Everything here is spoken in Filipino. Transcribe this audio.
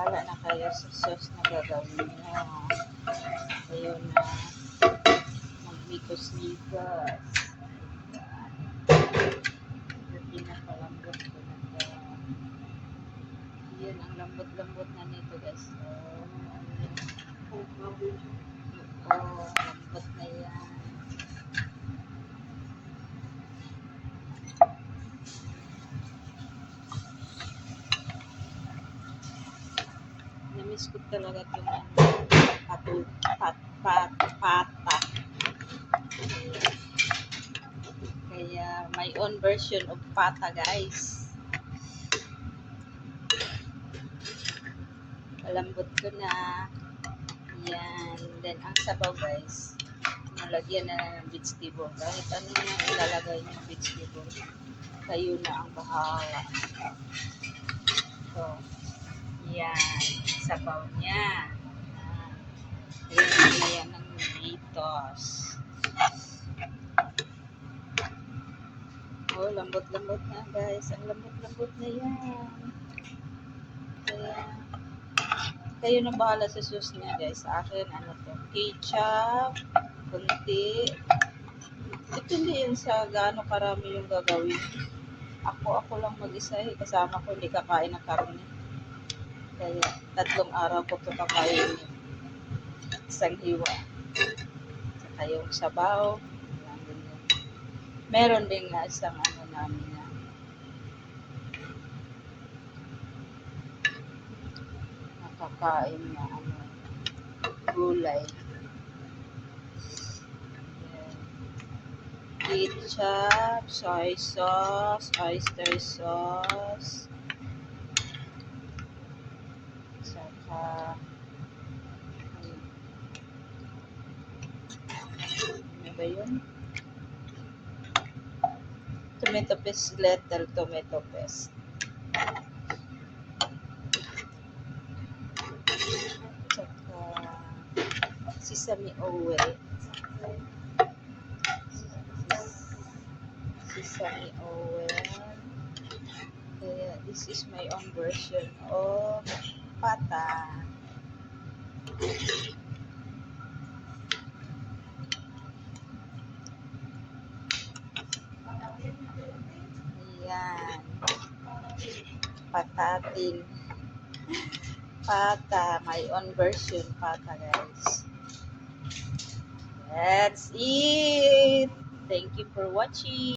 bahala na kayo sa sauce na gagawin nyo. Kayo na magmikos-mikos. Pinapalambot ko na ito. Yan, ang lambot-lambot na nito guys. So, lambot na yan. Namiss ko talaga itong pata. Kaya my own version of pata guys. Palambot ko na. Yan. Then ang sabaw guys, nalagyan na ng vegetable. Kahit ano yung ilalagay ng vegetable, kayo na ang bahala. So, yan. Sabaw niya. Ayan na yan ng Doritos. Oh, lambot-lambot na guys. Ang lambot-lambot na yan. Kaya, kayo na bahala sa sauce niya guys. Sa akin, ano to? Ketchup, kunti. Depende yan sa gaano karami yung gagawin. Ako lang mag-isa eh. Kasama ko hindi kakain ng karne. Kaya 3 araw ko ito kakain. Isang hiwa. Saka yung sabaw. Meron din nga isang ano namin na nakakain na ano, gulay. Ketchup, soy sauce, oyster sauce, saka ano ba yun? Tomato paste, little tomato paste. Saka sesame oil. Sesame oil. Kaya this is my own version of pata. Ayan. Patatin. Pata. My own version pata guys. That's it. Thank you for watching.